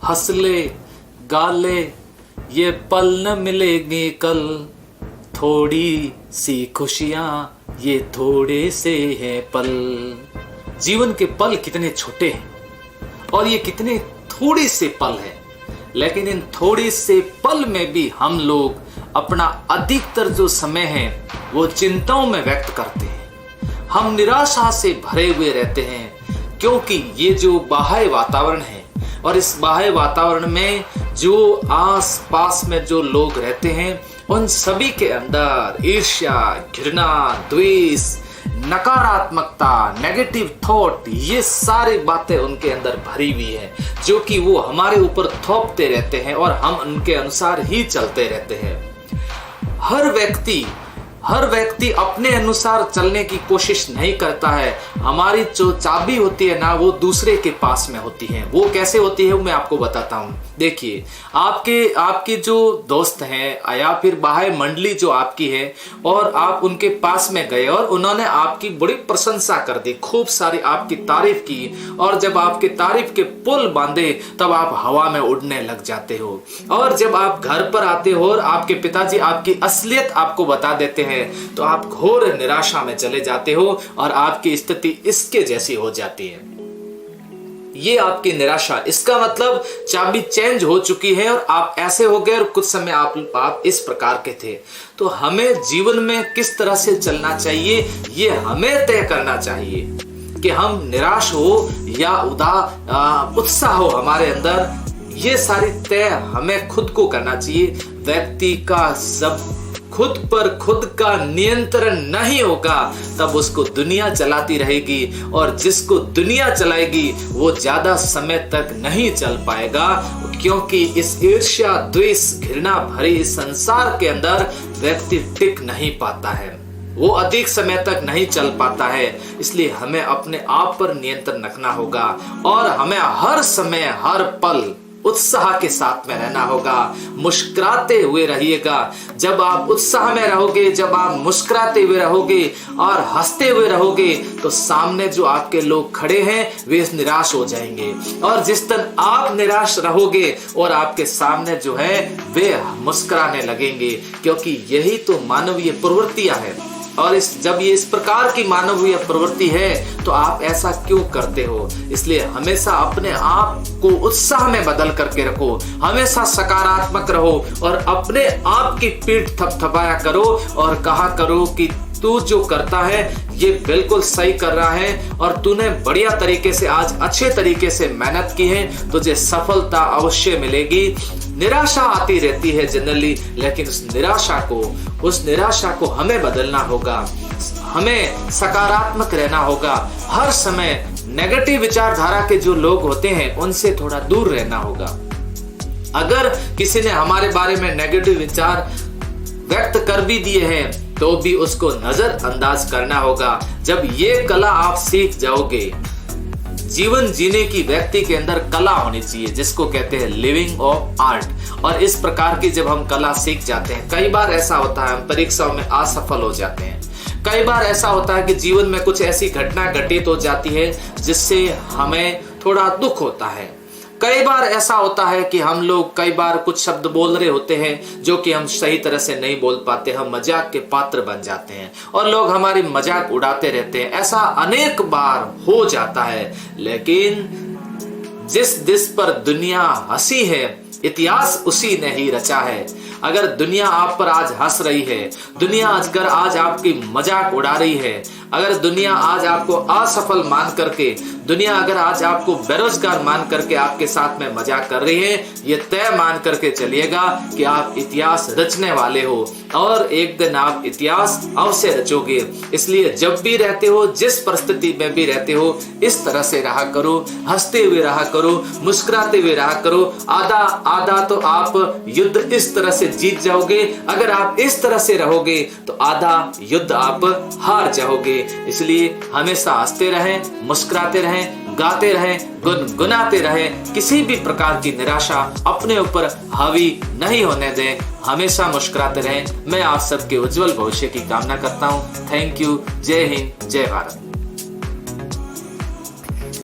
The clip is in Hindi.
हंस ले गा ले, ये पल न मिलेंगे कल, थोड़ी सी खुशियां ये थोड़े से हैं पल। जीवन के पल कितने छोटे हैं और ये कितने थोड़े से पल हैं, लेकिन इन थोड़े से पल में भी हम लोग अपना अधिकतर जो समय है वो चिंताओं में व्यक्त करते हैं। हम निराशा से भरे हुए रहते हैं, क्योंकि ये जो बाह्य वातावरण है और इस बाह्य वातावरण में जो आस पास में जो लोग रहते हैं उन सभी के अंदर ईर्ष्या, घृणा, द्वेष, नकारात्मकता, नेगेटिव थॉट, ये सारी बातें उनके अंदर भरी हुई है, जो कि वो हमारे ऊपर थोपते रहते हैं और हम उनके अनुसार ही चलते रहते हैं। हर व्यक्ति अपने अनुसार चलने की कोशिश नहीं करता है। हमारी जो चाबी होती है ना, वो दूसरे के पास में होती है। वो कैसे होती है वो मैं आपको बताता हूँ। देखिए, आपके जो दोस्त हैं या फिर बाह्य मंडली जो आपकी है और आप उनके पास में गए और उन्होंने आपकी बड़ी प्रशंसा कर दी, खूब सारी आपकी तारीफ की, और जब आपके तारीफ के पुल बांधे तब आप हवा में उड़ने लग जाते हो। और जब आप घर पर आते हो और आपके पिताजी आपकी असलियत आपको बता देते हैं तो आप घोर निराशा में चले जाते हो और आपकी स्थिति इसके जैसी हो जाती है। ये आपकी निराशा, इसका मतलब चाबी चेंज हो चुकी है और आप ऐसे हो गए और कुछ समय आप इस प्रकार के थे। तो हमें जीवन में किस तरह से चलना चाहिए ये हमें तय करना चाहिए कि हम निराश हो या उत्साह हो हमारे अंदर, ये सारी तय हमें खुद को करना चाहिए। व्यक्ति का सब खुद पर खुद का नियंत्रण नहीं होगा तब उसको दुनिया चलाती रहेगी, और जिसको दुनिया चलाएगी वो ज्यादा समय तक नहीं चल पाएगा, क्योंकि इस ईर्ष्या, द्वेष, घृणा भरे इस संसार के अंदर व्यक्ति टिक नहीं पाता है, वो अधिक समय तक नहीं चल पाता है। इसलिए हमें अपने आप पर नियंत्रण रखना होगा और हमें हर समय हर पल उत्साह के साथ में रहना होगा। मुस्कुराते हुए रहिएगा। जब आप उत्साह में रहोगे, जब आप मुस्कुराते हुए रहोगे और हंसते हुए रहोगे तो सामने जो आपके लोग खड़े हैं वे निराश हो जाएंगे, और जिस दिन आप निराश रहोगे और आपके सामने जो है वे मुस्कुराने लगेंगे, क्योंकि यही तो मानवीय प्रवृत्तियां हैं। और जब ये इस प्रकार की मानवीय प्रवृत्ति है तो आप ऐसा क्यों करते हो? इसलिए हमेशा अपने आप को उत्साह में बदल करके रखो, हमेशा सकारात्मक रहो और अपने आप की पीठ थपथपाया करो और कहा करो कि तू जो करता है ये बिल्कुल सही कर रहा है और तूने बढ़िया तरीके से आज अच्छे तरीके से मेहनत की है, तुझे सफलता अवश्य मिलेगी। निराशा आती रहती है जनरली, लेकिन उस निराशा को हमें बदलना होगा, हमें सकारात्मक रहना होगा। हर समय नेगेटिव विचारधारा के जो लोग होते हैं उनसे थोड़ा दूर रहना होगा। अगर किसी ने हमारे बारे में नेगेटिव विचार व्यक्त कर भी दिए हैं तो भी उसको नजरअंदाज करना होगा। जब ये कला आप सीख जाओगे, जीवन जीने की व्यक्ति के अंदर कला होनी चाहिए जिसको कहते हैं लिविंग ऑफ आर्ट, और इस प्रकार की जब हम कला सीख जाते हैं, कई बार ऐसा होता है हम परीक्षाओं में असफल हो जाते हैं, कई बार ऐसा होता है कि जीवन में कुछ ऐसी घटना घटित हो जाती है जिससे हमें थोड़ा दुख होता है, कई बार ऐसा होता है कि हम लोग कई बार कुछ शब्द बोल रहे होते हैं जो कि हम सही तरह से नहीं बोल पाते, हम मजाक के पात्र बन जाते हैं और लोग हमारी मजाक उड़ाते रहते हैं। ऐसा अनेक बार हो जाता है, लेकिन जिस देश पर दुनिया हंसी है इतिहास उसी ने ही रचा है। अगर दुनिया आप पर आज हंस रही है, दुनिया अगर आज आपकी मजाक उड़ा रही है, अगर दुनिया आज आपको असफल मान करके, दुनिया अगर आज आपको बेरोजगार मान करके आपके साथ में मजाक कर रही है, ये तय मान करके चलिएगा कि आप इतिहास रचने वाले हो और एक दिन आप इतिहास अवश्य रचोगे। इसलिए जब भी रहते हो, जिस परिस्थिति में भी रहते हो, इस तरह से रहा करो, हंसते हुए रहा करो, मुस्कुराते हुए रहा करो। आधा तो आप युद्ध इस तरह से जीत जाओगे, अगर आप इस तरह से रहोगे तो आधा युद्ध आप हार जाओगे। इसलिए हमेशा हंसते रहें, मुस्कुराते रहें, गाते रहें, गुनगुनाते रहें, किसी भी प्रकार की निराशा अपने ऊपर हावी नहीं होने दें, हमेशा मुस्कुराते रहें। मैं आप सबके उज्जवल भविष्य की कामना करता हूं। Thank you. जय हिंद, जय भारत।